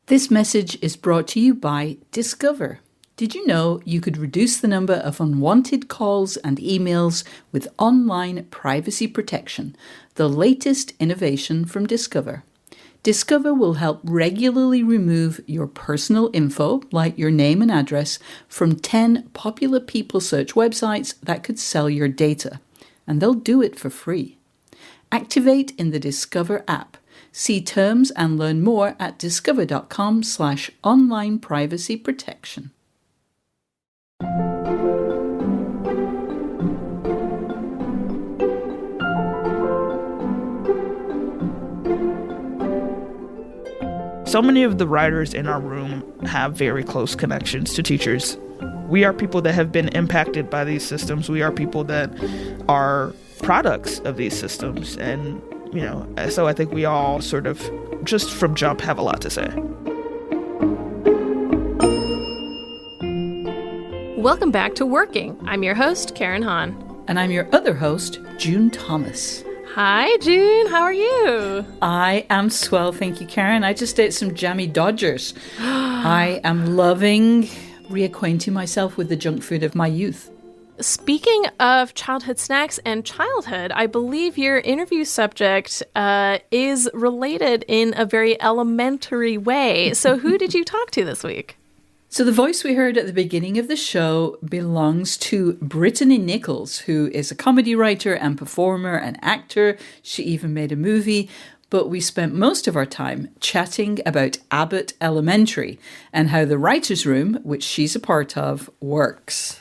This message is brought to you by Discover. Did you know you could reduce the number of unwanted calls and emails with online privacy protection, the latest innovation from Discover? Discover will help regularly remove your personal info, like your name and address, from 10 popular people search websites that could sell your data. And they'll do it for free. Activate in the Discover app. See terms and learn more at discover.com/online privacy protection. So many of the writers in our room have very close connections to teachers. We are people that have been impacted by these systems. We are people that are products of these systems. And, so I think we all sort of, just from jump, have a lot to say. Welcome back to Working. I'm your host, Karen Hahn. And I'm your other host, June Thomas. Hi, June. How are you? I am swell, thank you, Karen. I just ate some jammy Dodgers. I am loving reacquainting myself with the junk food of my youth. Speaking of childhood snacks and childhood, I believe your interview subject is related in a very elementary way. So who did you talk to this week? So the voice we heard at the beginning of the show belongs to Brittani Nichols, who is a comedy writer and performer and actor. She even made a movie. But we spent most of our time chatting about Abbott Elementary and how the writer's room, which she's a part of, works.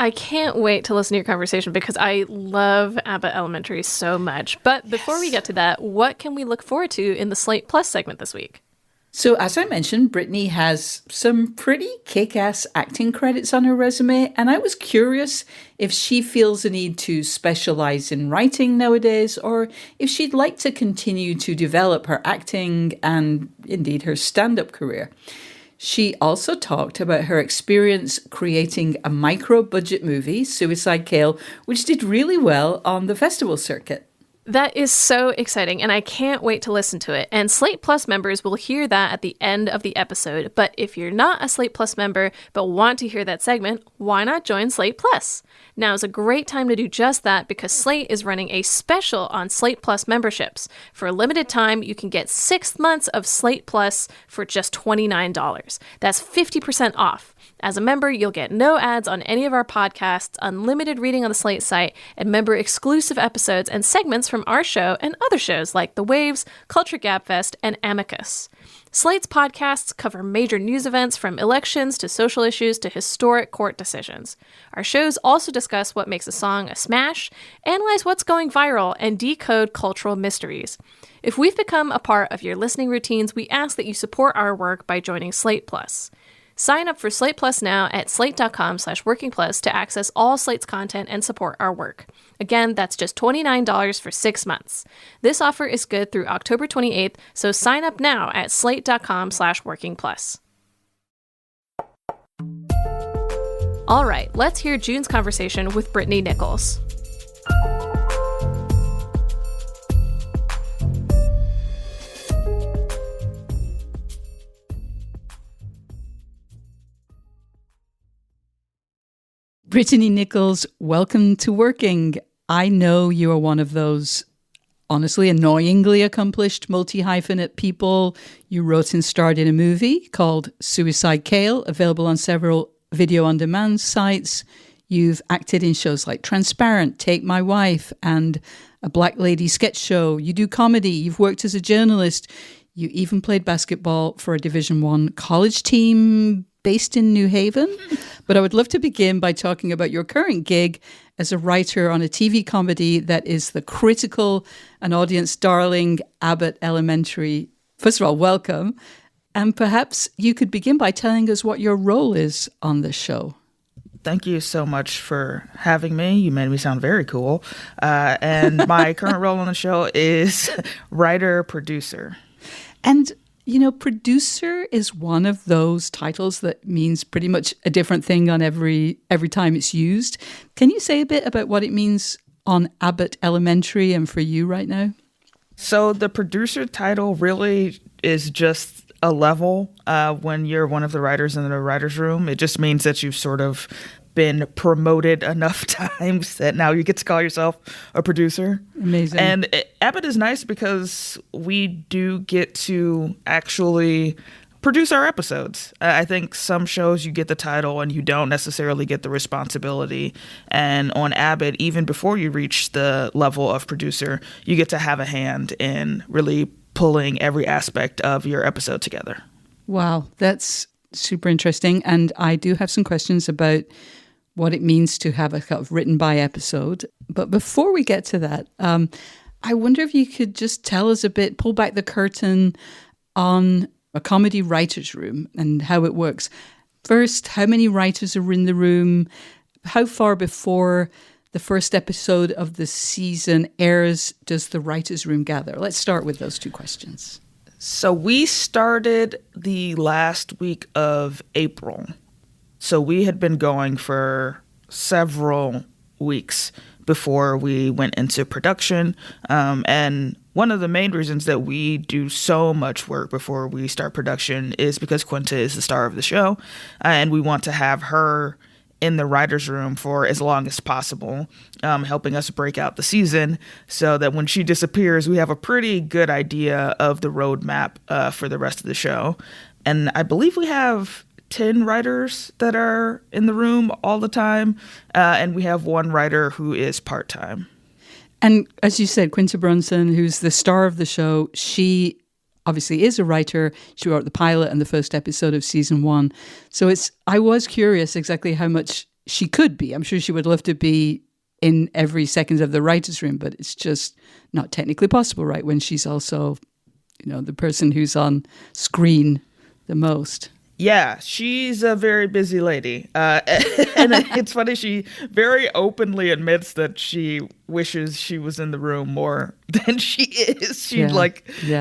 I can't wait to listen to your conversation because I love Abbott Elementary so much. But before we get to that, what can we look forward to in the Slate Plus segment this week? So as I mentioned, Brittani has some pretty kick-ass acting credits on her resume, and I was curious if she feels a need to specialize in writing nowadays, or if she'd like to continue to develop her acting and indeed her stand-up career. She also talked about her experience creating a micro-budget movie, Suicide Kale, which did really well on the festival circuit. That is so exciting, and I can't wait to listen to it. And Slate Plus members will hear that at the end of the episode. But if you're not a Slate Plus member but want to hear that segment, why not join Slate Plus? Now is a great time to do just that because Slate is running a special on Slate Plus memberships. For a limited time, you can get 6 months of Slate Plus for just $29. That's 50% off. As a member, you'll get no ads on any of our podcasts, unlimited reading on the Slate site, and member-exclusive episodes and segments from our show and other shows like The Waves, Culture Gabfest, and Amicus. Slate's podcasts cover major news events from elections to social issues to historic court decisions. Our shows also discuss what makes a song a smash, analyze what's going viral, and decode cultural mysteries. If we've become a part of your listening routines, we ask that you support our work by joining Slate Plus. Sign up for Slate Plus now at slate.com/workingplus to access all Slate's content and support our work. Again, that's just $29 for 6 months. This offer is good through October 28th, so sign up now at slate.com/workingplus. All right, let's hear June's conversation with Brittani Nichols. Brittani Nichols, welcome to Working. I know you are one of those, honestly, annoyingly accomplished multi-hyphenate people. You wrote and starred in a movie called Suicide Kale, available on several video-on-demand sites. You've acted in shows like Transparent, Take My Wife, and a Black Lady sketch show. You do comedy. You've worked as a journalist. You even played basketball for a Division I college team based in New Haven. But I would love to begin by talking about your current gig as a writer on a TV comedy that is the critical and audience darling Abbott Elementary. First of all, welcome. And perhaps you could begin by telling us what your role is on this show. Thank you so much for having me. You made me sound very cool. And my current role on the show is writer-producer. And you know, producer is one of those titles that means pretty much a different thing on every time it's used. Can you say a bit about what it means on Abbott Elementary and for you right now? So the producer title really is just a level when you're one of the writers in the writer's room. It just means that you've sort of been promoted enough times that now you get to call yourself a producer. Amazing. And Abbott is nice because we do get to actually produce our episodes. I think some shows you get the title and you don't necessarily get the responsibility. And on Abbott, even before you reach the level of producer, you get to have a hand in really pulling every aspect of your episode together. Wow, that's super interesting. And I do have some questions about what it means to have a kind of written by episode. But before we get to that, I wonder if you could just tell us a bit, pull back the curtain on a comedy writer's room and how it works. First, how many writers are in the room? How far before the first episode of the season airs does the writer's room gather? Let's start with those two questions. So we started the last week of April. So we had been going for several weeks before we went into production. And one of the main reasons that we do so much work before we start production is because Quinta is the star of the show. And we want to have her in the writer's room for as long as possible, helping us break out the season so that when she disappears, we have a pretty good idea of the roadmap for the rest of the show. And I believe we have 10 writers that are in the room all the time, and we have one writer who is part-time. And as you said, Quinta Brunson, who's the star of the show, she obviously is a writer. She wrote the pilot and the first episode of season 1. So I was curious exactly how much she could be. I'm sure she would love to be in every second of the writer's room, but it's just not technically possible, right? When she's also, the person who's on screen the most. Yeah, she's a very busy lady. And it's funny, she very openly admits that she wishes she was in the room more than she is. She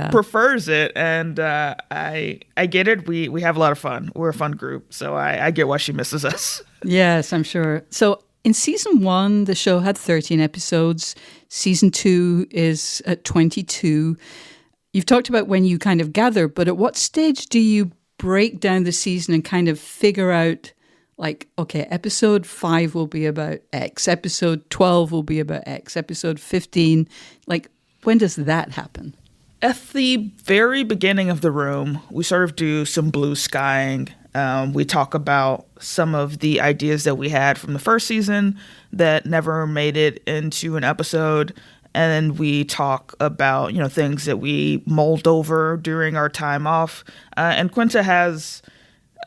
prefers it. And I get it. We have a lot of fun. We're a fun group. So I get why she misses us. Yes, I'm sure. So in season 1, the show had 13 episodes. Season 2 is at 22. You've talked about when you kind of gather, but at what stage do you break down the season and kind of figure out, like, okay, episode 5 will be about X, episode 12 will be about X, episode 15, like, when does that happen? At the very beginning of the room, we sort of do some blue skying. We talk about some of the ideas that we had from the first season that never made it into an episode. And then we talk about, things that we mulled over during our time off. And Quinta has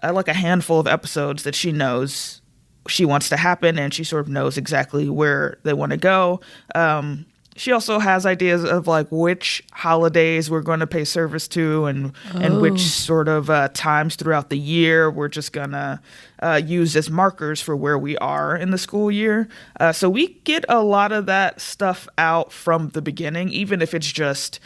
like a handful of episodes that she knows she wants to happen, and she sort of knows exactly where they want to go. She also has ideas of like which holidays we're going to pay service to and which sort of times throughout the year we're just going to use as markers for where we are in the school year. So we get a lot of that stuff out from the beginning, even if it's just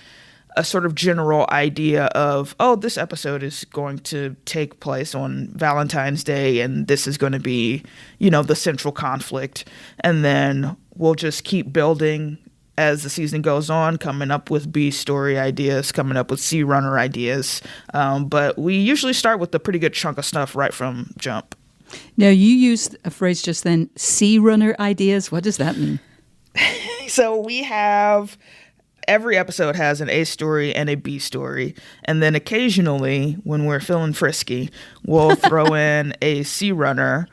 a sort of general idea of, this episode is going to take place on Valentine's Day and this is going to be, the central conflict. And then we'll just keep building as the season goes on, coming up with B story ideas, coming up with C runner ideas. But we usually start with a pretty good chunk of stuff right from jump. Now, you used a phrase just then, C runner ideas. What does that mean? So we have, every episode has an A story and a B story. And then occasionally, when we're feeling frisky, we'll throw in a C runner,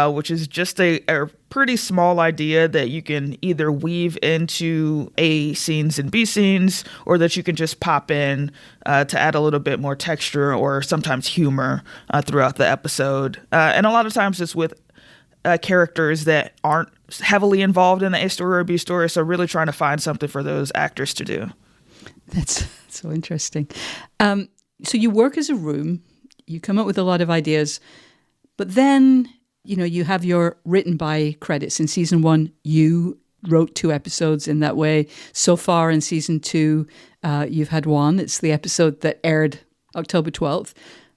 which is just a pretty small idea that you can either weave into A scenes and B scenes, or that you can just pop in to add a little bit more texture or sometimes humor throughout the episode. And a lot of times it's with characters that aren't heavily involved in the A story or B story, so really trying to find something for those actors to do. That's so interesting. So you work as a room, you come up with a lot of ideas, but then you have your written by credits. In season 1, you wrote 2 episodes in that way. So far in season 2, you've had 1. It's the episode that aired October 12th.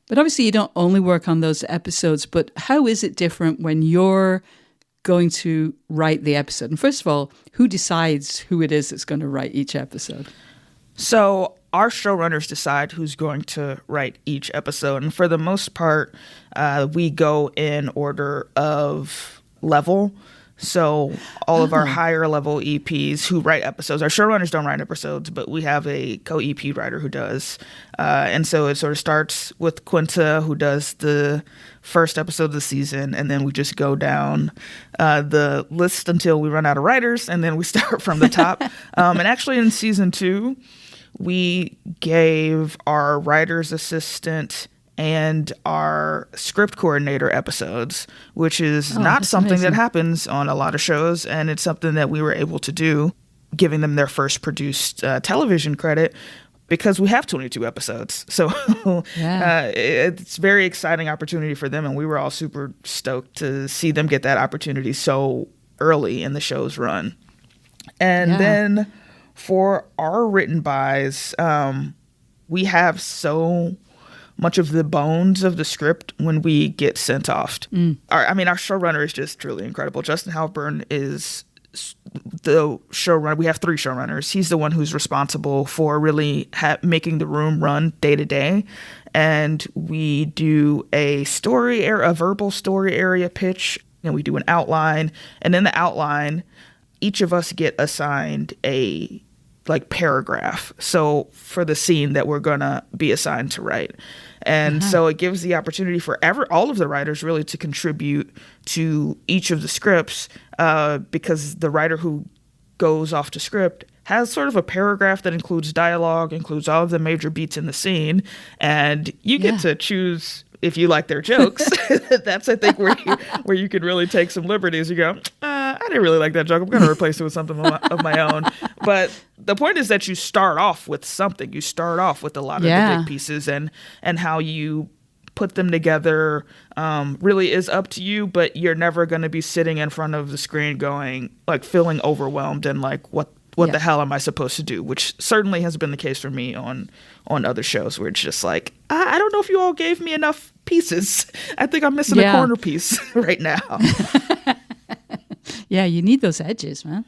But obviously you don't only work on those episodes, but how is it different when you're going to write the episode? And first of all, who decides who it is that's going to write each episode? So our showrunners decide who's going to write each episode. And for the most part, we go in order of level. So all of our higher level EPs who write episodes, our showrunners don't write episodes, but we have a co-EP writer who does. And so it sort of starts with Quinta, who does the first episode of the season, and then we just go down the list until we run out of writers, and then we start from the top. And actually in season 2, we gave our writer's assistant and our script coordinator episodes, which is not something that happens on a lot of shows, and it's something that we were able to do, giving them their first produced television credit, because we have 22 episodes. So it's a very exciting opportunity for them, and we were all super stoked to see them get that opportunity so early in the show's run. And then for our written bys, we have so much of the bones of the script when we get sent off. Our showrunner is just truly incredible. Justin Halpern is the showrunner. We have 3 showrunners. He's the one who's responsible for really making the room run day to day. And we do a verbal story area pitch, and we do an outline. And in the outline, each of us get assigned a paragraph. So for the scene that we're going to be assigned to write. And so it gives the opportunity for all of the writers really to contribute to each of the scripts, because the writer who goes off to script has sort of a paragraph that includes dialogue, includes all of the major beats in the scene, and you get to choose if you like their jokes. That's, I think, where you can really take some liberties. You go, I didn't really like that joke. I'm going to replace it with something of my own. But the point is that you start off with something. You start off with a lot of the big pieces, and how you put them together really is up to you, but you're never going to be sitting in front of the screen going, feeling overwhelmed and what the hell am I supposed to do? Which certainly has been the case for me on other shows, where it's just I don't know if you all gave me enough pieces. I think I'm missing a corner piece right now. Yeah, you need those edges, man.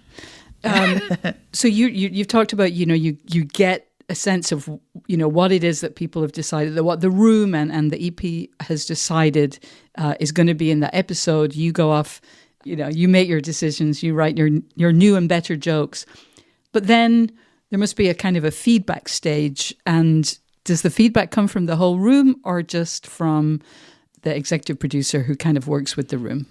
So you've talked about, you get a sense of, what it is that people have decided, what the room and the EP has decided is going to be in that episode. You go off, you make your decisions, you write your new and better jokes. But then there must be a kind of a feedback stage. And does the feedback come from the whole room or just from the executive producer who kind of works with the room?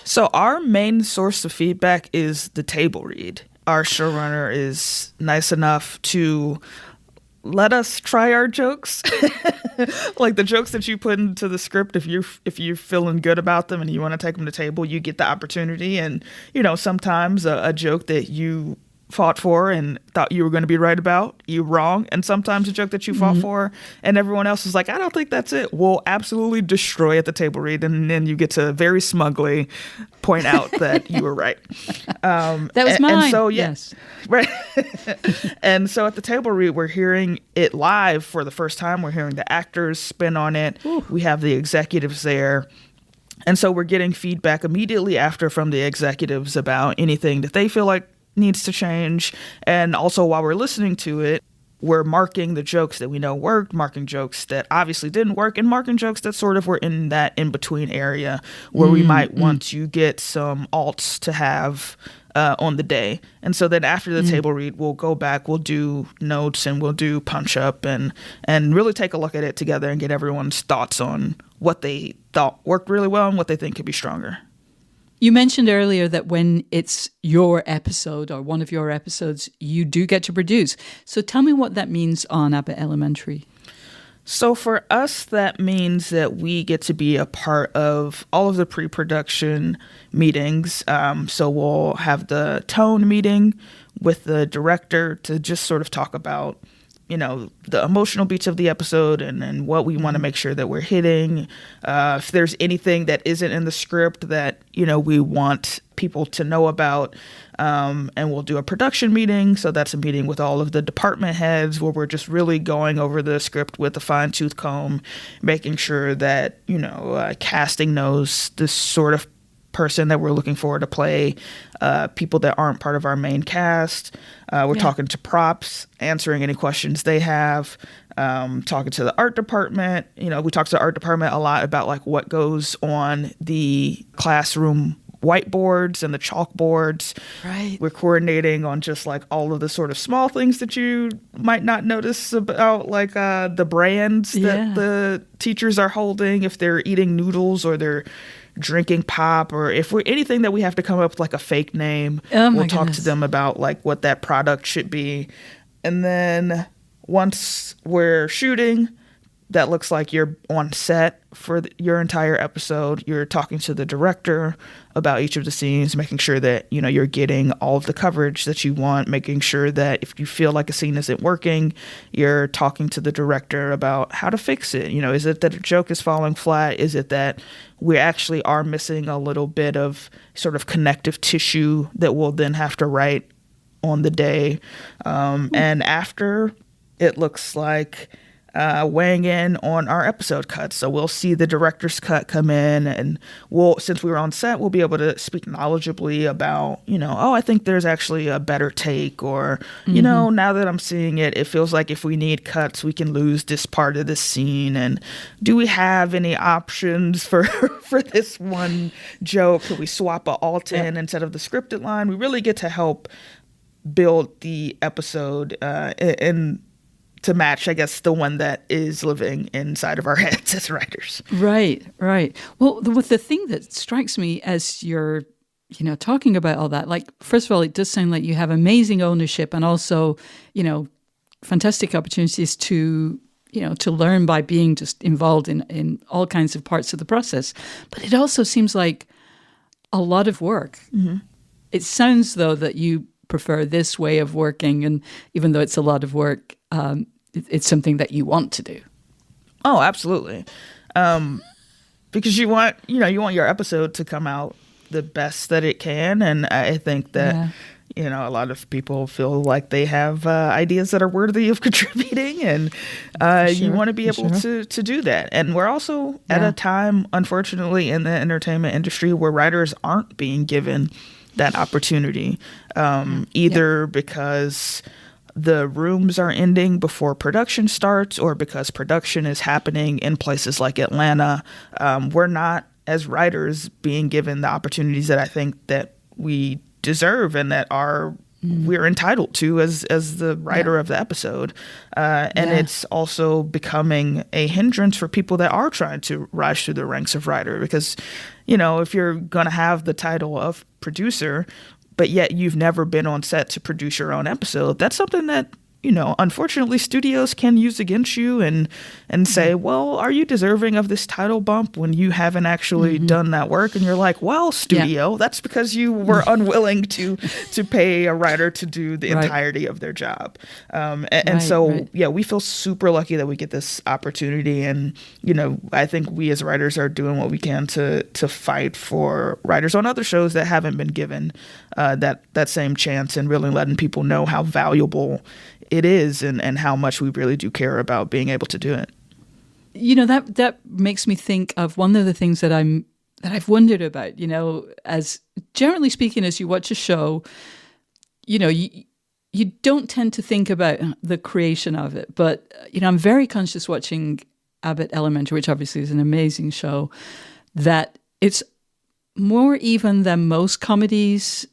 So our main source of feedback is the table read. Our showrunner is nice enough to let us try our jokes. The jokes that you put into the script, if you're feeling good about them and you want to take them to table, you get the opportunity. And, sometimes a joke that you fought for and thought you were going to be right about, you're wrong. And sometimes a joke that you fought for and everyone else is like, I don't think that's it, will absolutely destroy at the table read. And then you get to very smugly point out that you were right. That was mine. And so, yes. Right. And so at the table read, we're hearing it live for the first time. We're hearing the actors spin on it. Ooh. We have the executives there. And so we're getting feedback immediately after from the executives about anything that they feel like needs to change. And also while we're listening to it, we're marking the jokes that we know worked, marking jokes that obviously didn't work, and marking jokes that sort of were in that in-between area where we might want to get some alts to have on the day. And so then after the table read, we'll go back, we'll do notes, and we'll do punch-up and really take a look at it together and get everyone's thoughts on what they thought worked really well and what they think could be stronger. You mentioned earlier that when it's your episode or one of your episodes, you do get to produce. So tell me what that means on Abbott Elementary. So for us, that means that we get to be a part of all of the pre-production meetings. So we'll have the tone meeting with the director to just sort of talk about, the emotional beats of the episode and what we want to make sure that we're hitting. If there's anything that isn't in the script that, we want people to know about. And we'll do a production meeting. So that's a meeting with all of the department heads where we're just really going over the script with a fine-tooth comb, making sure that, casting knows the sort of person that we're looking for to play people that aren't part of our main cast. We're talking to props, answering any questions they have, talking to the art department. We talk to the art department a lot about like what goes on the classroom whiteboards and the chalkboards. Right. We're coordinating on just like all of the sort of small things that you might not notice about, like the brands that the teachers are holding, if they're eating noodles or they're drinking pop, or if we're anything that we have to come up with like a fake name. We'll talk to them about like what that product should be. And then once we're shooting, that looks like you're on set for your entire episode. You're talking to the director about each of the scenes, making sure that, you're getting all of the coverage that you want, making sure that if you feel like a scene isn't working, you're talking to the director about how to fix it. Is it that a joke is falling flat? Is it that we actually are missing a little bit of sort of connective tissue that we'll then have to write on the day? And after, it looks like weighing in on our episode cuts. So we'll see the director's cut come in, and since we were on set, we'll be able to speak knowledgeably about, I think there's actually a better take, or, now that I'm seeing it, it feels like if we need cuts, we can lose this part of the scene. And do we have any options for this one joke? Could we swap a alt in instead of the scripted line? We really get to help build the episode in to match, I guess, the one that is living inside of our heads as writers. Right. Well, the thing that strikes me as you're, talking about all that, like, first of all, it does sound like you have amazing ownership and also, fantastic opportunities to learn by being just involved in all kinds of parts of the process. But it also seems like a lot of work. Mm-hmm. It sounds, though, that you prefer this way of working, and even though it's a lot of work, it's something that you want to do. Oh, absolutely. Because you want your episode to come out the best that it can. And I think that, a lot of people feel like they have ideas that are worthy of contributing, and you want to be able to do that. And we're also at a time, unfortunately, in the entertainment industry where writers aren't being given that opportunity, either because the rooms are ending before production starts, or because production is happening in places like Atlanta. We're not, as writers, being given the opportunities that I think that we deserve and that we're entitled to as the writer of the episode. And it's also becoming a hindrance for people that are trying to rise through the ranks of writer, because, if you're going to have the title of producer, but yet you've never been on set to produce your own episode, that's something that, unfortunately studios can use against you and say, well, are you deserving of this title bump when you haven't actually done that work? And you're like, well, studio, that's because you were unwilling to pay a writer to do the entirety of their job. We feel super lucky that we get this opportunity. And, I think we as writers are doing what we can to fight for writers on other shows that haven't been given that same chance, and really letting people know how valuable it is and how much we really do care about being able to do it. That makes me think of one of the things that I've wondered about, as generally speaking, as you watch a show, you don't tend to think about the creation of it. But, I'm very conscious watching Abbott Elementary, which obviously is an amazing show, that it's more even than most comedies.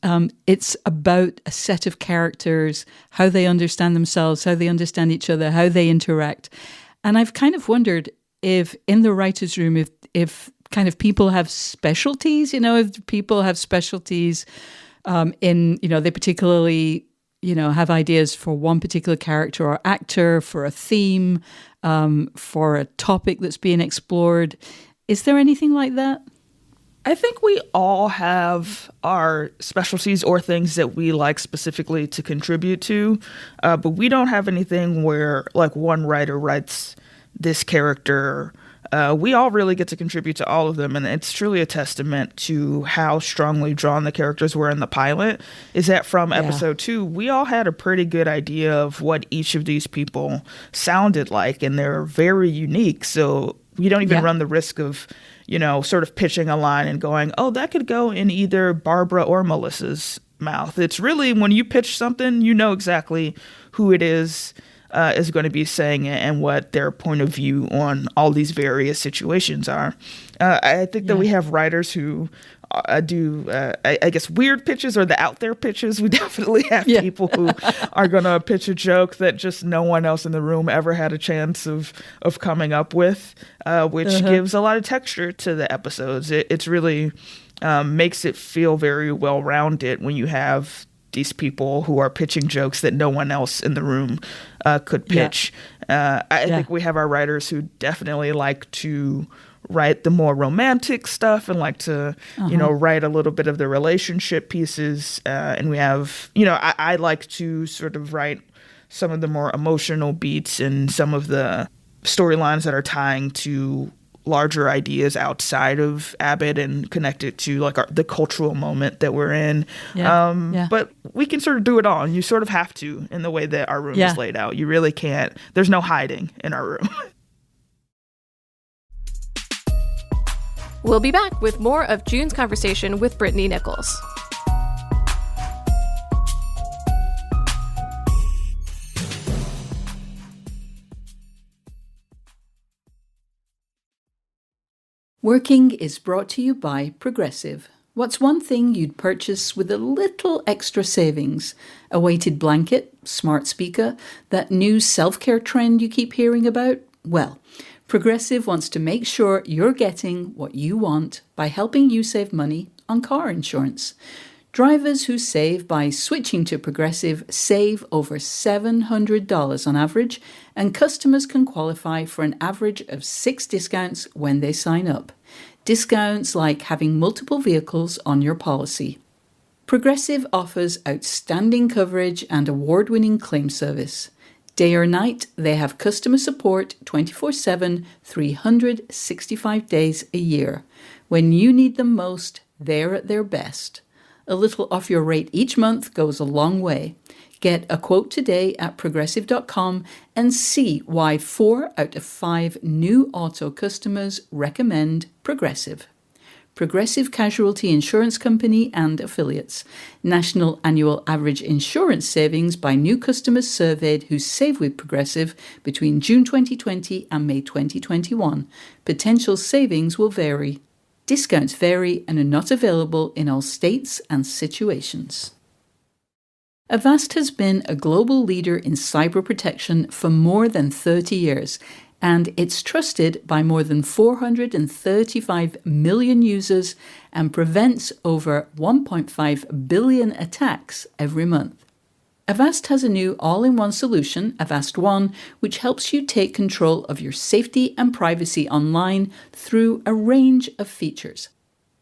It's about a set of characters, how they understand themselves, how they understand each other, how they interact. And I've kind of wondered if in the writer's room, if kind of people have specialties, if people have specialties they particularly, have ideas for one particular character or actor, for a theme, for a topic that's being explored. Is there anything like that? I think we all have our specialties or things that we like specifically to contribute to, but we don't have anything where like one writer writes this character. We all really get to contribute to all of them, and it's truly a testament to how strongly drawn the characters were in the pilot, is that from episode 2, we all had a pretty good idea of what each of these people sounded like, and they're very unique. So We don't even run the risk of, sort of pitching a line and going, oh, that could go in either Barbara or Melissa's mouth. It's really when you pitch something, you know exactly who it is going to be saying it and what their point of view on all these various situations are. I think that we have writers who do, I guess, weird pitches or the out there pitches. We definitely have people who are going to pitch a joke that just no one else in the room ever had a chance of coming up with, which gives a lot of texture to the episodes. It's really makes it feel very well-rounded when you have these people who are pitching jokes that no one else in the room could pitch. I think we have our writers who definitely like to write the more romantic stuff and like to, write a little bit of the relationship pieces. And we have, I like to sort of write some of the more emotional beats and some of the storylines that are tying to larger ideas outside of Abbott and connect it to like the cultural moment that we're in. But we can sort of do it all. And you sort of have to in the way that our room is laid out. You really can't. There's no hiding in our room. We'll be back with more of June's conversation with Brittani Nichols. Working is brought to you by Progressive. What's one thing you'd purchase with a little extra savings? A weighted blanket, smart speaker, that new self-care trend you keep hearing about? Well, Progressive wants to make sure you're getting what you want by helping you save money on car insurance. Drivers who save by switching to Progressive save over $700 on average, and customers can qualify for an average of 6 discounts when they sign up. Discounts like having multiple vehicles on your policy. Progressive offers outstanding coverage and award-winning claim service. Day or night, they have customer support 24/7, 365 days a year. When you need them most, they're at their best. A little off your rate each month goes a long way. Get a quote today at progressive.com and see why 4 out of 5 new auto customers recommend Progressive. Progressive Casualty Insurance Company and Affiliates. National annual average insurance savings by new customers surveyed who save with Progressive between June 2020 and May 2021. Potential savings will vary. Discounts vary and are not available in all states and situations. Avast has been a global leader in cyber protection for more than 30 years, and it's trusted by more than 435 million users and prevents over 1.5 billion attacks every month. Avast has a new all-in-one solution, Avast One, which helps you take control of your safety and privacy online through a range of features.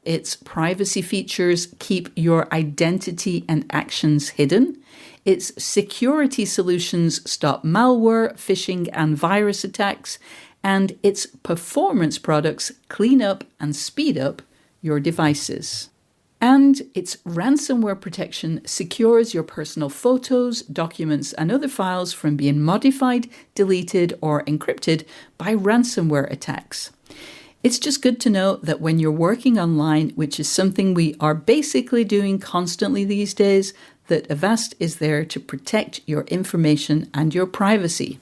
Its privacy features keep your identity and actions hidden. Its security solutions stop malware, phishing, and virus attacks. And its performance products clean up and speed up your devices. And its ransomware protection secures your personal photos, documents, and other files from being modified, deleted, or encrypted by ransomware attacks. It's just good to know that when you're working online, which is something we are basically doing constantly these days, that Avast is there to protect your information and your privacy.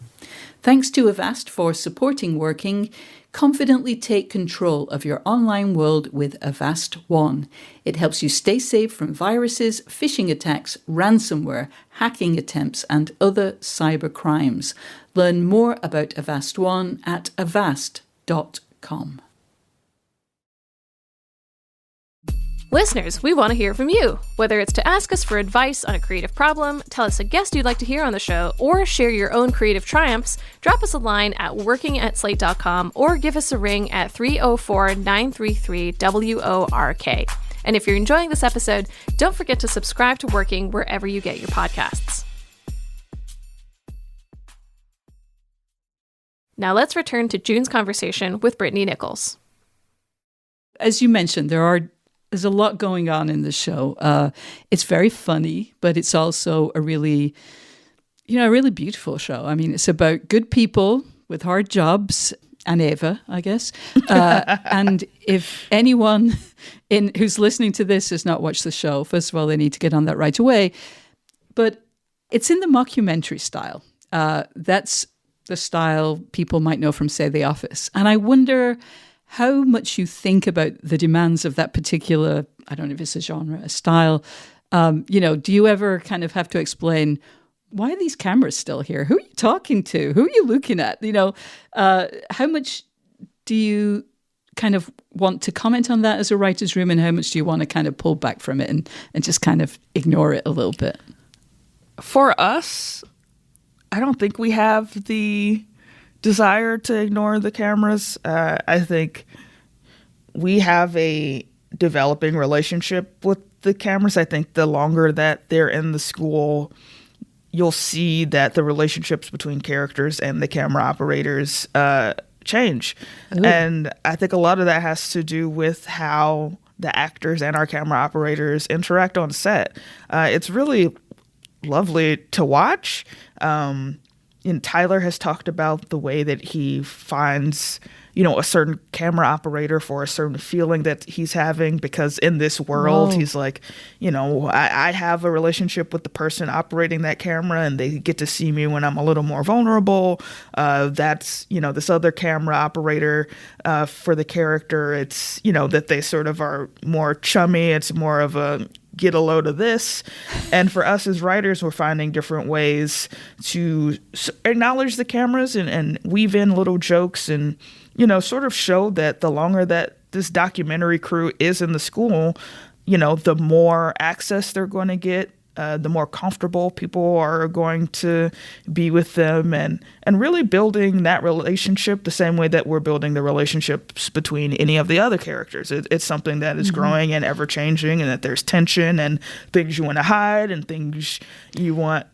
Thanks to Avast for supporting Working. Confidently take control of your online world with Avast One. It helps you stay safe from viruses, phishing attacks, ransomware, hacking attempts, and other cyber crimes. Learn more about Avast One at avast.com. Listeners, we want to hear from you. Whether it's to ask us for advice on a creative problem, tell us a guest you'd like to hear on the show, or share your own creative triumphs, drop us a line at working@slate.com or give us a ring at 304-933-WORK. And if you're enjoying this episode, don't forget to subscribe to Working wherever you get your podcasts. Now let's return to June's conversation with Brittani Nichols. As you mentioned, there's a lot going on in the show. It's very funny, but it's also a really beautiful show. I mean, it's about good people with hard jobs and Ava, I guess. And if anyone who's listening to this has not watched the show, first of all, they need to get on that right away. But it's in the mockumentary style. That's the style people might know from, say, The Office. And I wonder how much you think about the demands of that particular, I don't know if it's a genre, a style. Do you ever kind of have to explain, why are these cameras still here? Who are you talking to? Who are you looking at? How much do you kind of want to comment on that as a writer's room, and how much do you want to kind of pull back from it and just kind of ignore it a little bit? For us, I don't think we have the desire to ignore the cameras. I think we have a developing relationship with the cameras. I think the longer that they're in the school, you'll see that the relationships between characters and the camera operators change. Ooh. And I think a lot of that has to do with how the actors and our camera operators interact on set. It's really lovely to watch. And Tyler has talked about the way that he finds, a certain camera operator for a certain feeling that he's having, because in this world, Whoa. He's like, I have a relationship with the person operating that camera, and they get to see me when I'm a little more vulnerable. That's, this other camera operator for the character, it's, that they sort of are more chummy. It's more of a get a load of this. And for us as writers, we're finding different ways to acknowledge the cameras and weave in little jokes and, sort of show that the longer that this documentary crew is in the school, the more access they're going to get, the more comfortable people are going to be with them, and really building that relationship the same way that we're building the relationships between any of the other characters. It's something that is growing and ever changing, and that there's tension and things you want to hide and things you want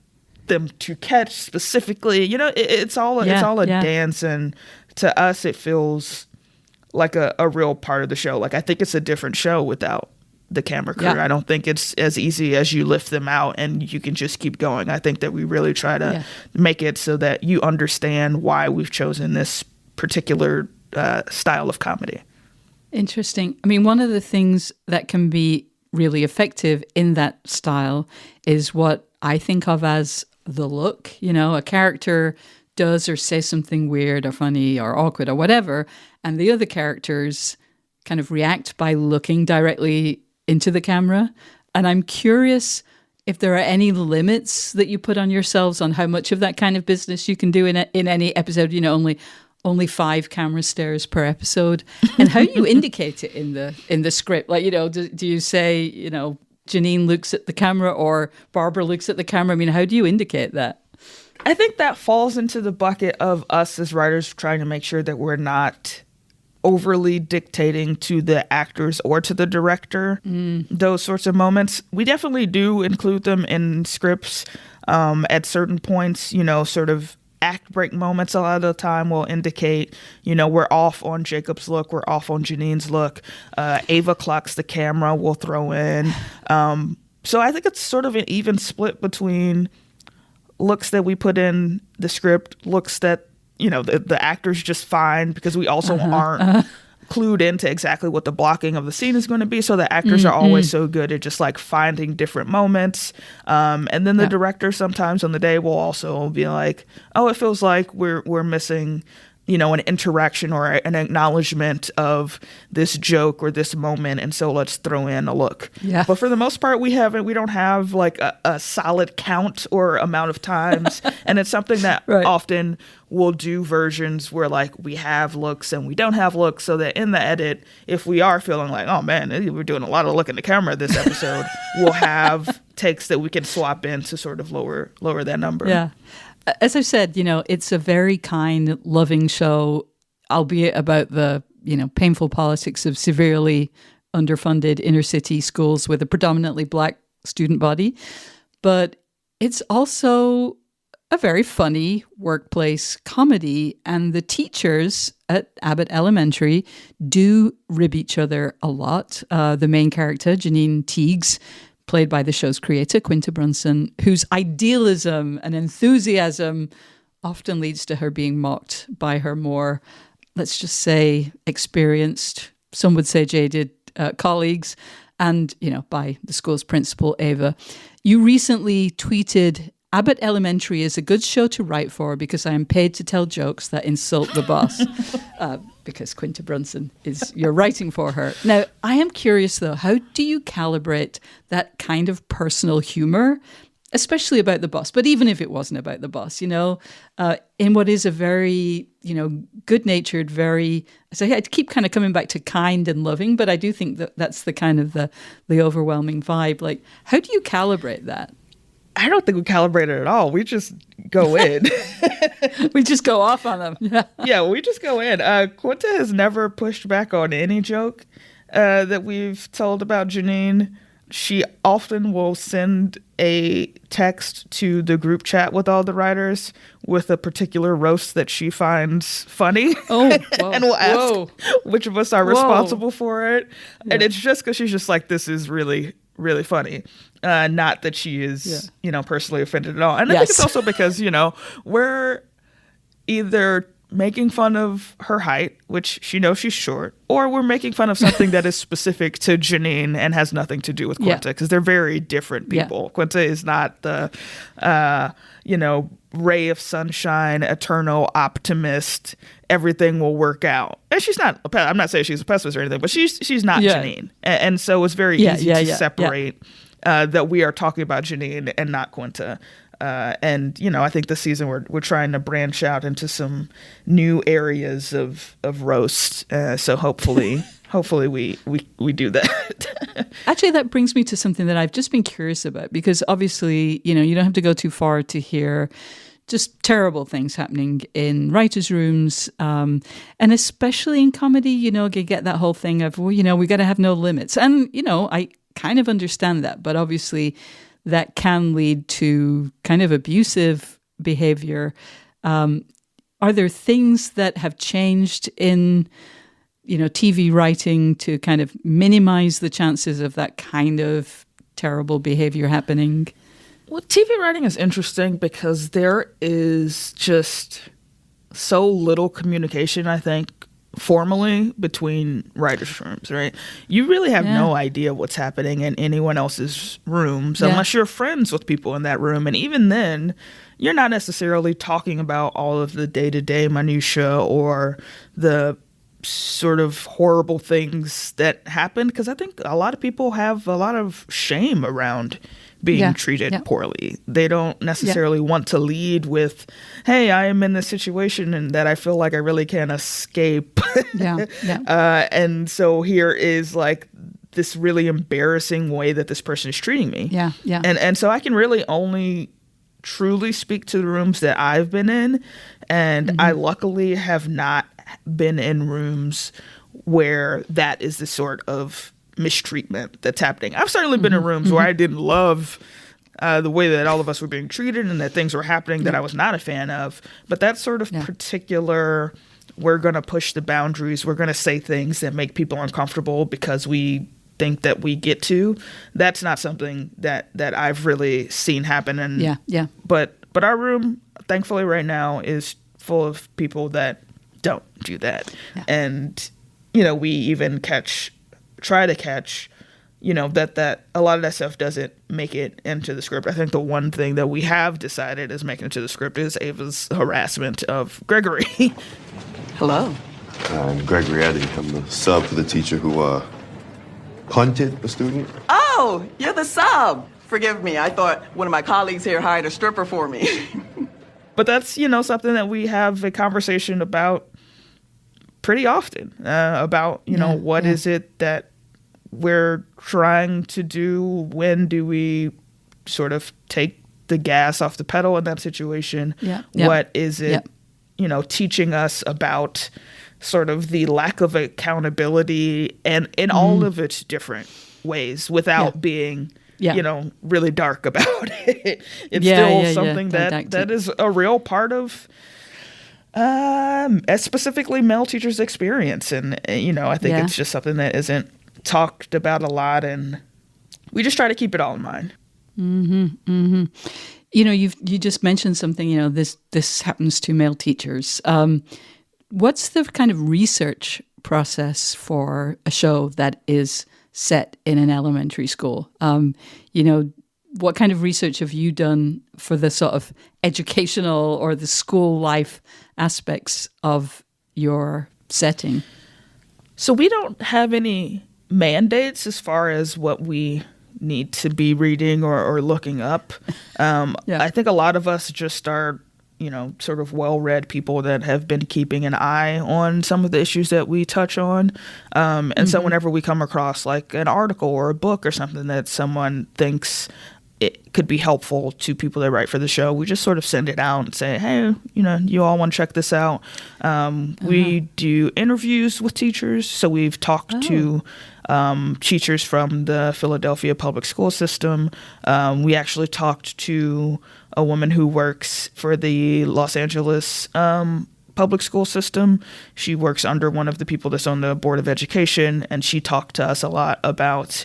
them to catch specifically. It's all a dance, and to us it feels like a real part of the show. Like, I think it's a different show without the camera crew. Yeah. I don't think it's as easy as you lift them out and you can just keep going. I think that we really try to make it so that you understand why we've chosen this particular style of comedy. Interesting. I mean, one of the things that can be really effective in that style is what I think of as the look. A character does or says something weird or funny or awkward or whatever, and the other characters kind of react by looking directly into the camera. And I'm curious if there are any limits that you put on yourselves on how much of that kind of business you can do in any episode. Only 5 camera stares per episode, and how you indicate it in the script. Like, do you say, Janine looks at the camera or Barbara looks at the camera? I mean, how do you indicate that? I think that falls into the bucket of us as writers trying to make sure that we're not overly dictating to the actors or to the director those sorts of moments. We definitely do include them in scripts at certain points, sort of act break moments. A lot of the time will indicate, we're off on Jacob's look, we're off on Janine's look. Ava clocks the camera, we'll throw in. So I think it's sort of an even split between looks that we put in the script, looks that the actors just find, because we also aren't clued into exactly what the blocking of the scene is going to be. So the actors are always so good at just like finding different moments. And then the director sometimes on the day will also be like, oh, it feels like we're missing, an interaction or an acknowledgement of this joke or this moment. And so let's throw in a look. Yeah. But for the most part, we don't have like a solid count or amount of times. And it's something that often we'll do versions where like we have looks and we don't have looks, so that in the edit, if we are feeling like, oh man, we're doing a lot of look in the camera this episode, we'll have takes that we can swap in to sort of lower that number. Yeah. As I've said, it's a very kind, loving show, albeit about the, painful politics of severely underfunded inner city schools with a predominantly Black student body. But it's also a very funny workplace comedy. And the teachers at Abbott Elementary do rib each other a lot. The main character, Janine Teagues, played by the show's creator, Quinta Brunson, whose idealism and enthusiasm often leads to her being mocked by her more let's just say, experienced, some would say jaded colleagues, and, by the school's principal, Ava, you recently tweeted, Abbott Elementary is a good show to write for because I am paid to tell jokes that insult the boss. Because Quinta Brunson you're writing for her. Now, I am curious, though, how do you calibrate that kind of personal humor, especially about the boss, but even if it wasn't about the boss, in what is a very, good-natured, very, so I keep kind of coming back to kind and loving, but I do think that that's the kind of the overwhelming vibe. Like, how do you calibrate that? I don't think we calibrate it at all. We just go in. We just go off on them. Yeah, we just go in. Quinta has never pushed back on any joke that we've told about Janine. She often will send a text to the group chat with all the writers with a particular roast that she finds funny. Oh, whoa, and will ask which of us are responsible for it. Yeah. And it's just because she's just like, this is really, really funny. Not that she is, personally offended at all. And I think it's also because, we're either making fun of her height, which she knows she's short, or we're making fun of something that is specific to Janine and has nothing to do with Quinta, because they're very different people. Yeah. Quinta is not the, ray of sunshine, eternal optimist, everything will work out. And she's not, I'm not saying she's a pessimist or anything, but she's not Janine. And so it's very easy to separate that we are talking about Janine and not Quinta. And I think this season we're trying to branch out into some new areas of roast. So hopefully we do that. Actually, that brings me to something that I've just been curious about, because obviously, you don't have to go too far to hear just terrible things happening in writers' rooms, and especially in comedy. You get that whole thing of, we got to have no limits, and I kind of understand that, but obviously that can lead to kind of abusive behavior. Are there things that have changed in, TV writing to kind of minimize the chances of that kind of terrible behavior happening? Well, TV writing is interesting because there is just so little communication, I think, formally between writers' rooms, right? You really have no idea what's happening in anyone else's rooms unless you're friends with people in that room. And even then, you're not necessarily talking about all of the day-to-day minutia or the sort of horrible things that happen, because I think a lot of people have a lot of shame around being treated poorly. They don't necessarily want to lead with, hey, I am in this situation and that I feel like I really can't escape. And so here is like this really embarrassing way that this person is treating me. And so I can really only truly speak to the rooms that I've been in. And I luckily have not been in rooms where that is the sort of mistreatment that's happening. I've certainly been in rooms where I didn't love the way that all of us were being treated and that things were happening that I was not a fan of. But that sort of particular, we're going to push the boundaries, we're going to say things that make people uncomfortable because we think that we get to, that's not something that I've really seen happen. And But our room, thankfully right now, is full of people that don't do that. And, we even try to catch, that a lot of that stuff doesn't make it into the script. I think the one thing that we have decided is making it to the script is Ava's harassment of Gregory. Hello. I'm Gregory Eddy. I'm the sub for the teacher who punted a student. Oh, you're the sub. Forgive me. I thought one of my colleagues here hired a stripper for me. But that's, something that we have a conversation about pretty often, about, what is it that we're trying to do? When do we sort of take the gas off the pedal in that situation? What is it, teaching us about sort of the lack of accountability and in all of its different ways without being, really dark about it. It's still something that is a real part of specifically male teachers' experience. And, I think it's just something that isn't talked about a lot, and we just try to keep it all in mind. You just mentioned something, this happens to male teachers. What's the kind of research process for a show that is set in an elementary school? What kind of research have you done for the sort of educational or the school life aspects of your setting? So we don't have any mandates as far as what we need to be reading or looking up. I think a lot of us just are, sort of well-read people that have been keeping an eye on some of the issues that we touch on. So whenever we come across like an article or a book or something that someone thinks it could be helpful to people that write for the show, we just sort of send it out and say, hey, you all want to check this out. We do interviews with teachers. So we've talked to teachers from the Philadelphia public school system. We actually talked to a woman who works for the Los Angeles public school system. She works under one of the people that's on the Board of Education, and she talked to us a lot about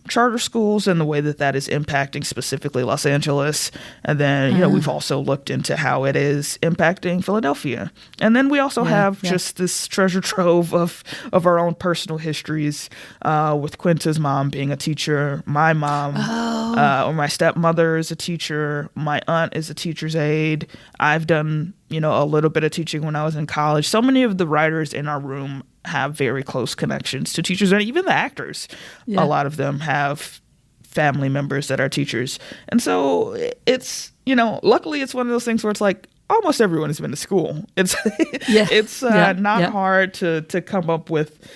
charter schools and the way that is impacting specifically Los Angeles. And then, we've also looked into how it is impacting Philadelphia. And then we also have just this treasure trove of our own personal histories, with Quinta's mom being a teacher, my mom, or my stepmother is a teacher, my aunt is a teacher's aide. I've done a little bit of teaching when I was in college. So many of the writers in our room have very close connections to teachers, and even the actors. A lot of them have family members that are teachers. And so it's, luckily it's one of those things where it's like almost everyone has been to school. It's not hard to come up with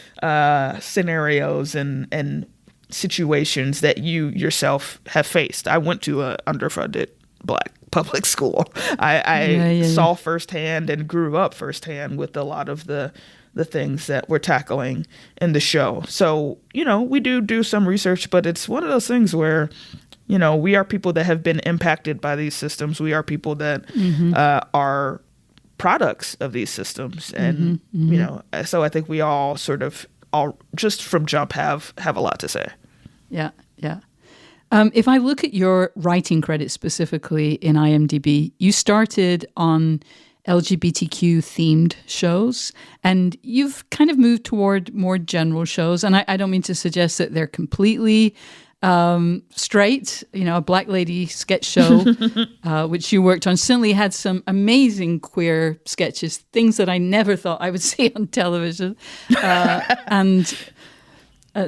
scenarios and situations that you yourself have faced. I went to a underfunded Black public school. I saw firsthand and grew up firsthand with a lot of the things that we're tackling in the show. So, we do some research, but it's one of those things where, we are people that have been impacted by these systems. We are people that are products of these systems. And, so I think we all just from jump have a lot to say. Yeah, yeah. If I look at your writing credits specifically in IMDb, you started on LGBTQ themed shows, and you've kind of moved toward more general shows. And I don't mean to suggest that they're completely straight. A Black Lady sketch show, which you worked on, certainly had some amazing queer sketches, things that I never thought I would see on television.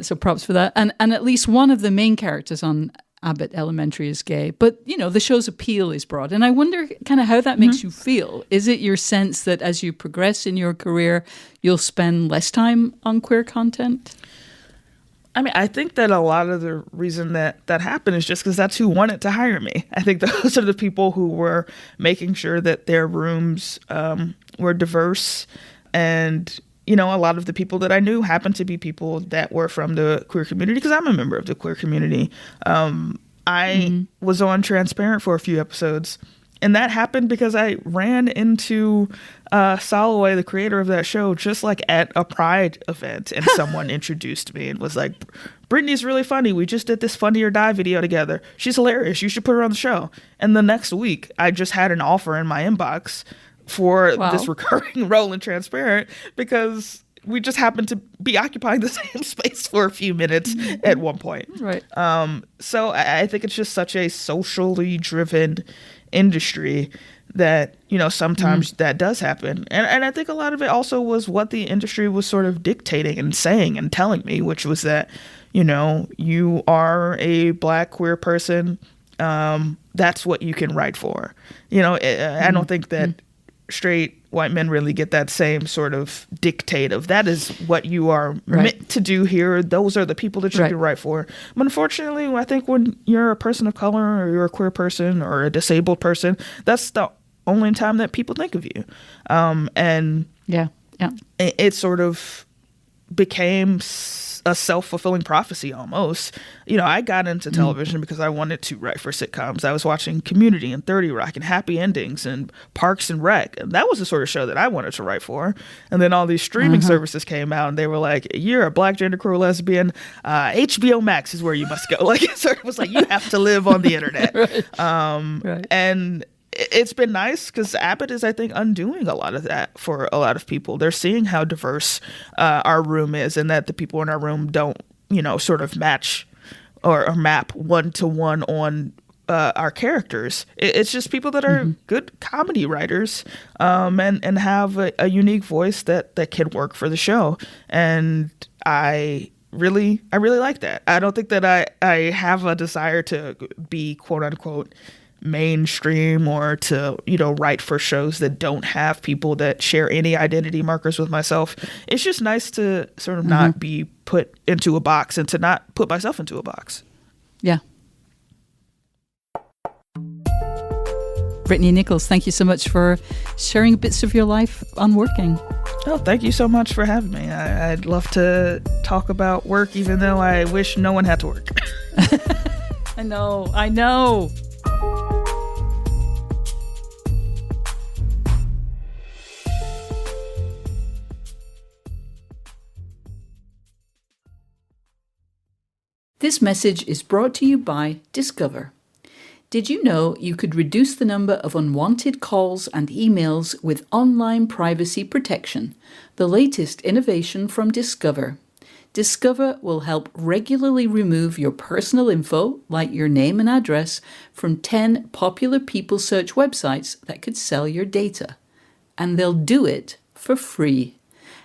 So props for that. And at least one of the main characters on Abbott Elementary is gay. But, the show's appeal is broad. And I wonder kind of how that makes you feel. Is it your sense that as you progress in your career, you'll spend less time on queer content? I mean, I think that a lot of the reason that happened is just because that's who wanted to hire me. I think those are the people who were making sure that their rooms were diverse. And a lot of the people that I knew happened to be people that were from the queer community, because I'm a member of the queer community. I was on Transparent for a few episodes, and that happened because I ran into Soloway, the creator of that show, just like at a Pride event, and someone introduced me and was like, Brittany's really funny. We just did this Funny or Die video together. She's hilarious. You should put her on the show. And the next week, I just had an offer in my inbox for this recurring role in Transparent, because we just happened to be occupying the same space for a few minutes at one point. Right. So I think it's just such a socially driven industry that, sometimes that does happen. And I think a lot of it also was what the industry was sort of dictating and saying and telling me, which was that, you are a Black queer person. That's what you can write for. I don't think that straight white men really get that same sort of dictate of that is what you are meant to do here. Those are the people that you can write for. But unfortunately, I think when you're a person of color or you're a queer person or a disabled person, that's the only time that people think of you. It sort of became a self-fulfilling prophecy almost. I got into television because I wanted to write for sitcoms. I was watching Community and 30 Rock and Happy Endings and Parks and Rec. And that was the sort of show that I wanted to write for. And then all these streaming services came out and they were like, you're a Black genderqueer lesbian. HBO Max is where you must go. Like, it sort of was like, you have to live on the internet. And it's been nice because Abbott is, I think, undoing a lot of that for a lot of people. They're seeing how diverse our room is, and that the people in our room don't, sort of match or map one-to-one on our characters. It's just people that are good comedy writers and have a unique voice that can work for the show. And I really like that. I don't think that I have a desire to be quote unquote mainstream or to write for shows that don't have people that share any identity markers with myself. It's just nice to sort of not be put into a box and to not put myself into a box. Yeah. Brittani Nichols, thank you so much for sharing bits of your life on working. Oh, thank you so much for having me. I'd love to talk about work, even though I wish no one had to work. I know. This message is brought to you by Discover. Did you know you could reduce the number of unwanted calls and emails with online privacy protection? The latest innovation from Discover. Discover will help regularly remove your personal info, like your name and address, from 10 popular people search websites that could sell your data. And they'll do it for free.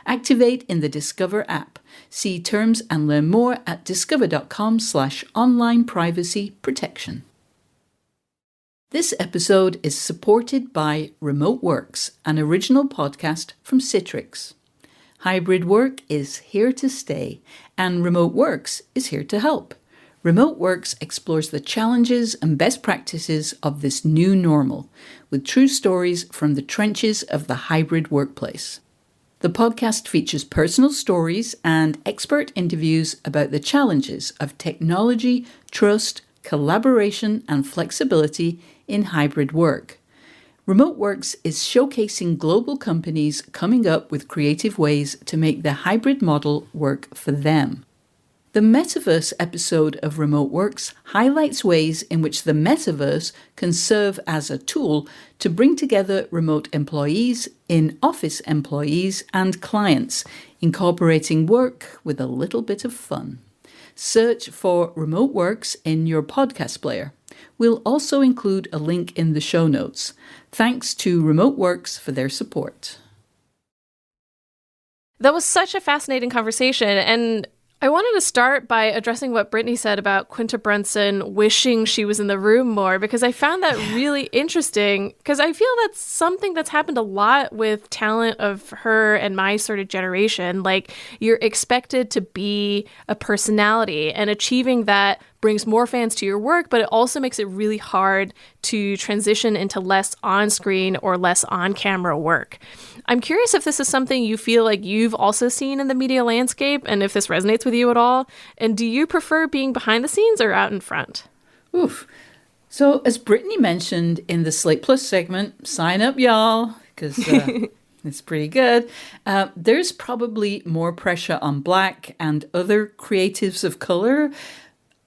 Activate in the Discover app. See terms and learn more at discover.com/online privacy protection. This episode is supported by Remote Works, an original podcast from Citrix. Hybrid work is here to stay, and Remote Works is here to help. Remote Works explores the challenges and best practices of this new normal, with true stories from the trenches of the hybrid workplace. The podcast features personal stories and expert interviews about the challenges of technology, trust, collaboration, and flexibility in hybrid work. Remote Works is showcasing global companies coming up with creative ways to make the hybrid model work for them. The Metaverse episode of Remote Works highlights ways in which the metaverse can serve as a tool to bring together remote employees, in-office employees, and clients, incorporating work with a little bit of fun. Search for Remote Works in your podcast player. We'll also include a link in the show notes. Thanks to Remote Works for their support. That was such a fascinating conversation, and I wanted to start by addressing what Brittani said about Quinta Brunson wishing she was in the room more, because I found that really interesting, because I feel that's something that's happened a lot with talent of her and my sort of generation. Like, you're expected to be a personality, and achieving that brings more fans to your work, but it also makes it really hard to transition into less on-screen or less on-camera work. I'm curious if this is something you feel like you've also seen in the media landscape, and if this resonates with you at all. And do you prefer being behind the scenes or out in front? Oof. So as Brittani mentioned in the Slate Plus segment, sign up, y'all, because it's pretty good. There's probably more pressure on Black and other creatives of color.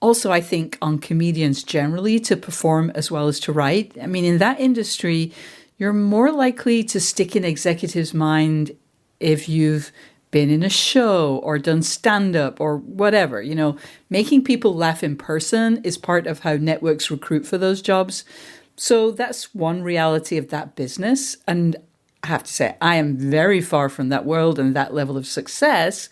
Also, I think on comedians generally to perform as well as to write. I mean, in that industry, you're more likely to stick in executives' mind if you've been in a show or done stand-up or whatever. Making people laugh in person is part of how networks recruit for those jobs. So that's one reality of that business. And I have to say, I am very far from that world and that level of success.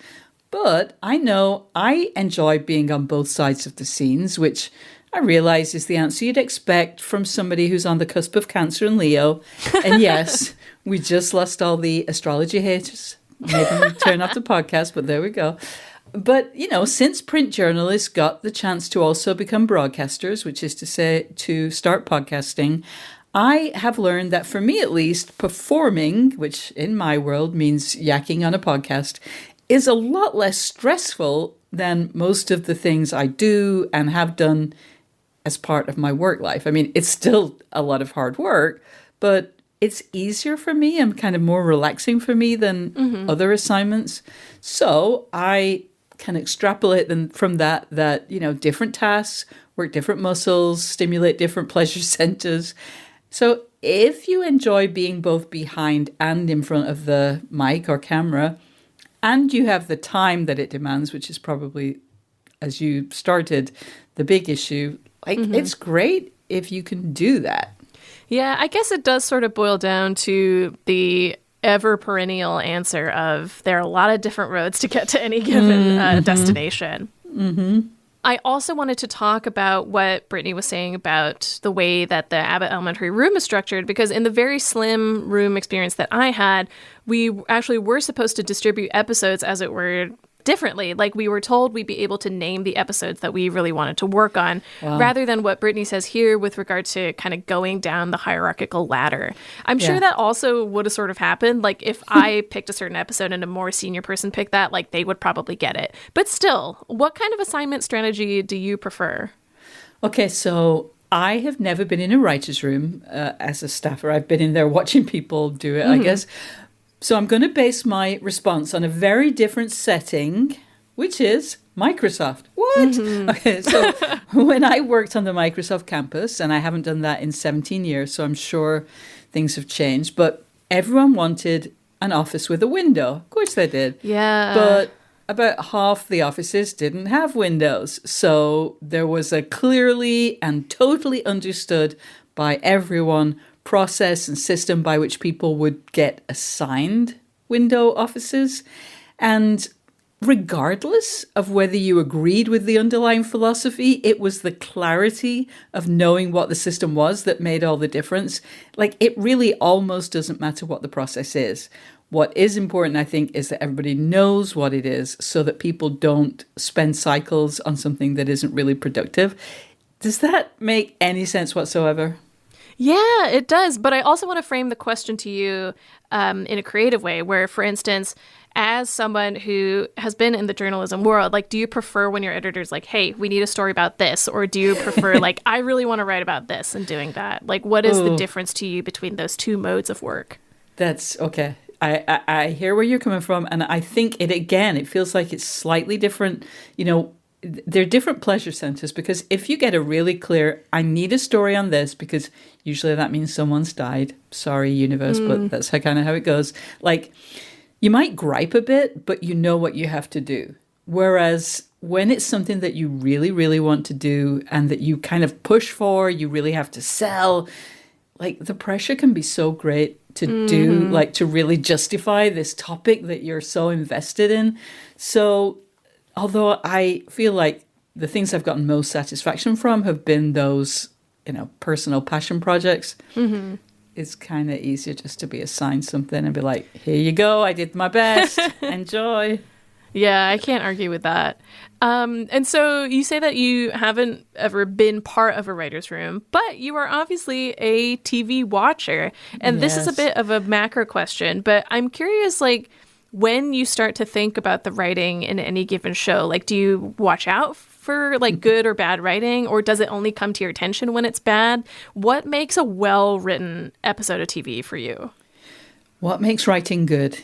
But I know I enjoy being on both sides of the scenes, which I realize is the answer you'd expect from somebody who's on the cusp of Cancer and Leo. And yes, we just lost all the astrology haters. Made them turn off the podcast, but there we go. But, since print journalists got the chance to also become broadcasters, which is to say to start podcasting, I have learned that for me at least, performing, which in my world means yakking on a podcast, is a lot less stressful than most of the things I do and have done as part of my work life. I mean, it's still a lot of hard work, but it's easier for me and kind of more relaxing for me than other assignments. So I can extrapolate from that, different tasks work different muscles, stimulate different pleasure centers. So if you enjoy being both behind and in front of the mic or camera, and you have the time that it demands, which is probably, as you started, the big issue, like it's great if you can do that. Yeah, I guess it does sort of boil down to the ever perennial answer of there are a lot of different roads to get to any given destination. I also wanted to talk about what Brittani was saying about the way that the Abbott Elementary room is structured, because in the very slim room experience that I had, we actually were supposed to distribute episodes, as it were, differently. Like, we were told we'd be able to name the episodes that we really wanted to work on, rather than what Brittani says here with regard to kind of going down the hierarchical ladder. I'm sure that also would have sort of happened. Like, if I picked a certain episode and a more senior person picked that, like, they would probably get it. But still, what kind of assignment strategy do you prefer? Okay, so I have never been in a writer's room as a staffer. I've been in there watching people do it, I guess. So I'm going to base my response on a very different setting, which is Microsoft. What? Okay, so when I worked on the Microsoft campus, and I haven't done that in 17 years, so I'm sure things have changed, but everyone wanted an office with a window. Of course they did. Yeah. But about half the offices didn't have windows. So there was a clearly and totally understood by everyone process and system by which people would get assigned window offices. And regardless of whether you agreed with the underlying philosophy, it was the clarity of knowing what the system was that made all the difference. Like, it really almost doesn't matter what the process is. What is important, I think, is that everybody knows what it is so that people don't spend cycles on something that isn't really productive. Does that make any sense whatsoever? Yeah, it does. But I also want to frame the question to you in a creative way where, for instance, as someone who has been in the journalism world, like, do you prefer when your editor's like, hey, we need a story about this? Or do you prefer like, I really want to write about this and doing that? Like, what is the difference to you between those two modes of work? That's okay. I hear where you're coming from. And I think it feels like it's slightly different. You know, they're different pleasure centers, because if you get a really clear, I need a story on this, because usually that means someone's died. Sorry, universe, but that's kind of how it goes. Like, you might gripe a bit, but you know what you have to do. Whereas when it's something that you really, really want to do and that you kind of push for, you really have to sell, like, the pressure can be so great to do, like, to really justify this topic that you're so invested in. So although I feel like the things I've gotten most satisfaction from have been those, you know, personal passion projects, it's kind of easier just to be assigned something and be like, here you go, I did my best, enjoy. Yeah, I can't argue with that. And so you say that you haven't ever been part of a writer's room, but you are obviously a TV watcher. And this is a bit of a macro question, but I'm curious, like, when you start to think about the writing in any given show, like, do you watch out for like good or bad writing, or does it only come to your attention when it's bad? What makes a well-written episode of TV for you? What makes writing good?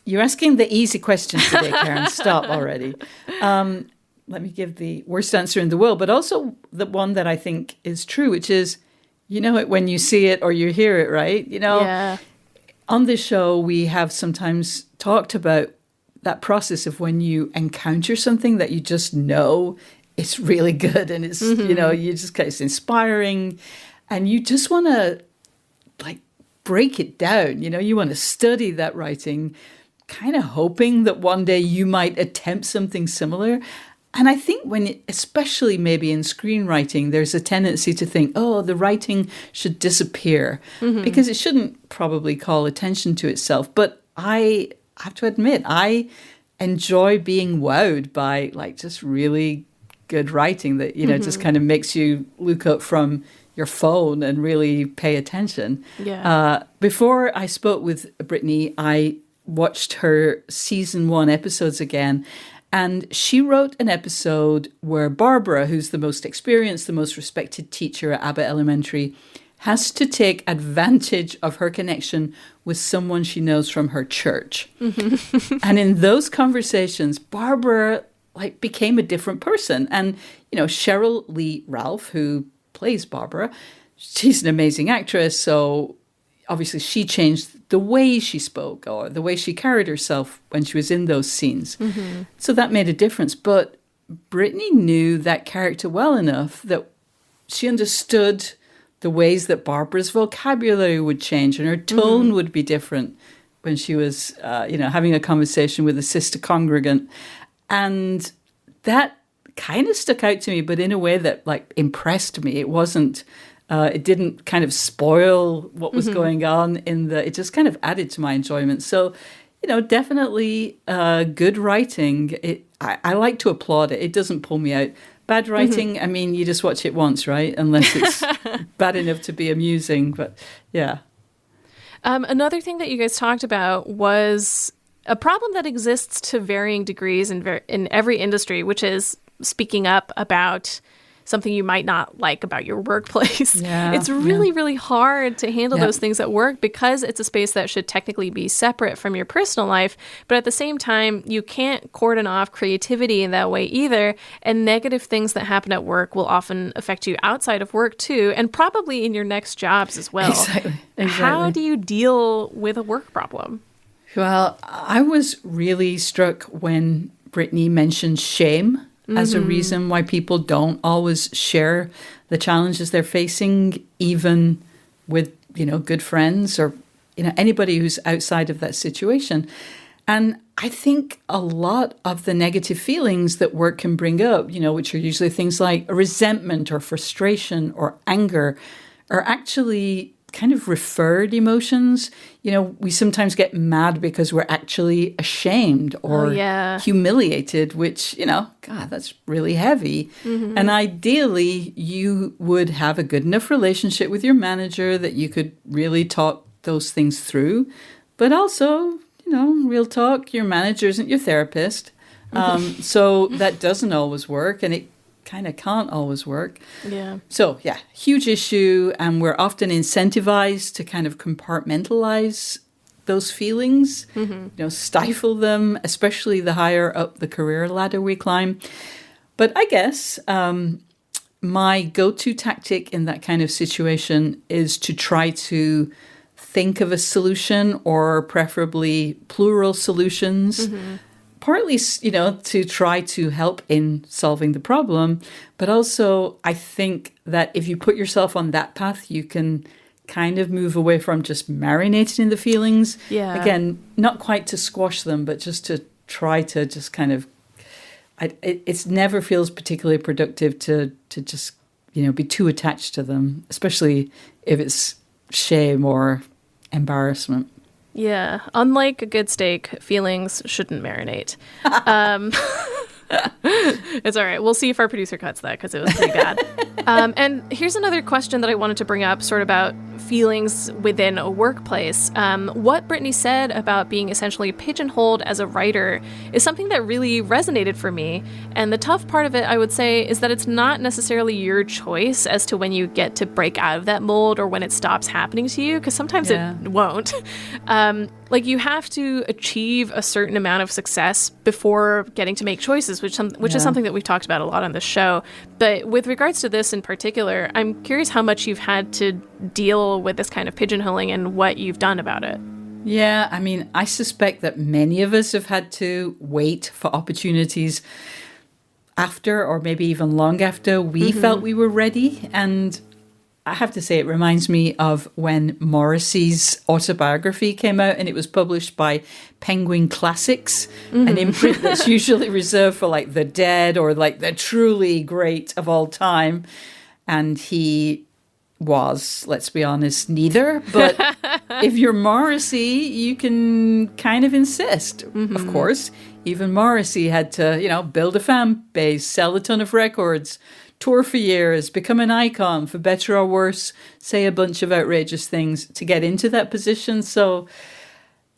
You're asking the easy questions today, Karen. Stop already. Let me give the worst answer in the world, but also the one that I think is true, which is, you know it when you see it or you hear it, right? You know, on this show, we have sometimes talked about that process of when you encounter something that you just know it's really good and it's, you know, it's inspiring and you just want to, like, break it down. You know, you want to study that writing, kind of hoping that one day you might attempt something similar. And I think especially maybe in screenwriting, there's a tendency to think, oh, the writing should disappear because it shouldn't probably call attention to itself. But I have to admit, I enjoy being wowed by, like, just really good writing that, you know, just kind of makes you look up from your phone and really pay attention. Before I spoke with Brittani, I watched her season 1 episodes again. And she wrote an episode where Barbara, who's the most experienced, the most respected teacher at Abbott Elementary, has to take advantage of her connection with someone she knows from her church. And in those conversations, Barbara, like, became a different person. And, you know, Cheryl Lee Ralph, who plays Barbara, she's an amazing actress, so obviously she changed the way she spoke or the way she carried herself when she was in those scenes. So that made a difference. But Brittani knew that character well enough that she understood the ways that Barbara's vocabulary would change and her tone would be different when she was, having a conversation with a sister congregant. And that kind of stuck out to me, but in a way that like impressed me. It wasn't, it didn't kind of spoil what was going on it just kind of added to my enjoyment. So, definitely good writing. I like to applaud it. It doesn't pull me out. Bad writing, I mean, you just watch it once, right? Unless it's bad enough to be amusing. But yeah. Another thing that you guys talked about was a problem that exists to varying degrees in every industry, which is speaking up about something you might not like about your workplace. It's really, really hard to handle those things at work because it's a space that should technically be separate from your personal life. But at the same time, you can't cordon off creativity in that way either. And negative things that happen at work will often affect you outside of work too, and probably in your next jobs as well. Exactly. How do you deal with a work problem? Well, I was really struck when Brittani mentioned shame as a reason why people don't always share the challenges they're facing, even with, good friends or, anybody who's outside of that situation. And I think a lot of the negative feelings that work can bring up, which are usually things like resentment or frustration or anger, are actually kind of referred emotions. We sometimes get mad because we're actually ashamed or humiliated, which, God, that's really heavy. And ideally, you would have a good enough relationship with your manager that you could really talk those things through. But also, real talk, your manager isn't your therapist. So that doesn't always work. And it kind of can't always work. So, huge issue. And we're often incentivized to kind of compartmentalize those feelings, stifle them, especially the higher up the career ladder we climb. But I guess my go-to tactic in that kind of situation is to try to think of a solution, or preferably plural solutions, partly, to try to help in solving the problem. But also, I think that if you put yourself on that path, you can kind of move away from just marinating in the feelings. Again, not quite to squash them, but just to try to just kind of, it never feels particularly productive to just, be too attached to them, especially if it's shame or embarrassment. Yeah, unlike a good steak, feelings shouldn't marinate. It's all right. We'll see if our producer cuts that because it was pretty bad. And here's another question that I wanted to bring up, sort of about feelings within a workplace. What Brittani said about being essentially pigeonholed as a writer is something that really resonated for me. And the tough part of it, I would say, is that it's not necessarily your choice as to when you get to break out of that mold or when it stops happening to you, because sometimes it won't. You have to achieve a certain amount of success before getting to make choices, which is something that we've talked about a lot on the show. But with regards to this in particular, I'm curious how much you've had to deal with this kind of pigeonholing and what you've done about it. Yeah, I mean, I suspect that many of us have had to wait for opportunities after, or maybe even long after we felt we were ready. And I have to say, it reminds me of when Morrissey's autobiography came out, and it was published by Penguin Classics, an imprint that's usually reserved for like the dead or like the truly great of all time. And he was, let's be honest, neither. But if you're Morrissey, you can kind of insist. Of course, even Morrissey had to, build a fan base, sell a ton of records, tour for years, become an icon, for better or worse, say a bunch of outrageous things to get into that position. So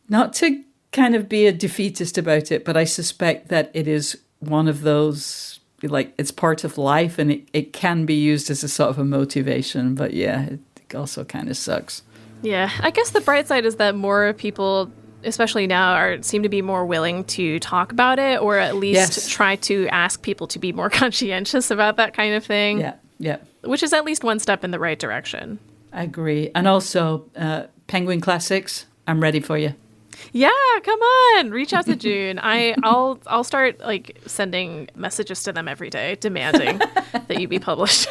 not to kind of be a defeatist about it, but I suspect that it is one of those, like, it's part of life, and it can be used as a sort of a motivation. But yeah, it also kind of sucks. Yeah, I guess the bright side is that more people, especially now, seem to be more willing to talk about it, or at least try to ask people to be more conscientious about that kind of thing. Yeah, which is at least one step in the right direction. I agree. And also, Penguin Classics, I'm ready for you. Yeah, come on. Reach out to June. I'll start like sending messages to them every day demanding that you be published.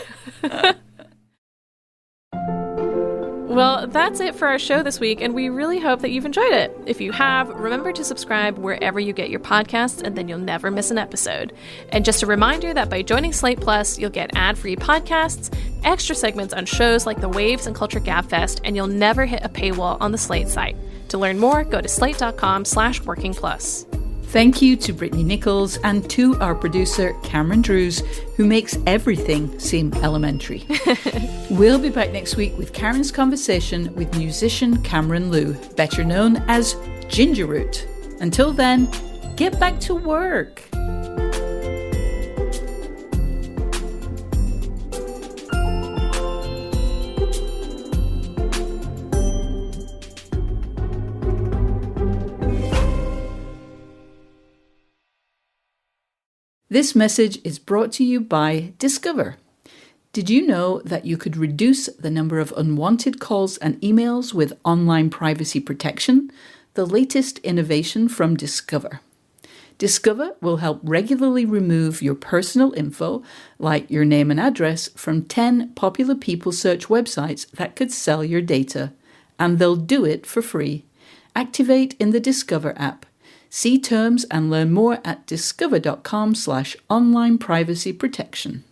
Well, that's it for our show this week, and we really hope that you've enjoyed it. If you have, remember to subscribe wherever you get your podcasts, and then you'll never miss an episode. And just a reminder that by joining Slate Plus, you'll get ad-free podcasts, extra segments on shows like The Waves and Culture Gabfest, and you'll never hit a paywall on the Slate site. To learn more, go to slate.com/workingplus. Thank you to Brittani Nichols and to our producer, Cameron Drews, who makes everything seem elementary. We'll be back next week with Karen's conversation with musician Cameron Liu, better known as Ginger Root. Until then, get back to work. This message is brought to you by Discover. Did you know that you could reduce the number of unwanted calls and emails with online privacy protection? The latest innovation from Discover. Discover will help regularly remove your personal info, like your name and address, from 10 popular people search websites that could sell your data. And they'll do it for free. Activate in the Discover app. See terms and learn more at discover.com/online privacy protection.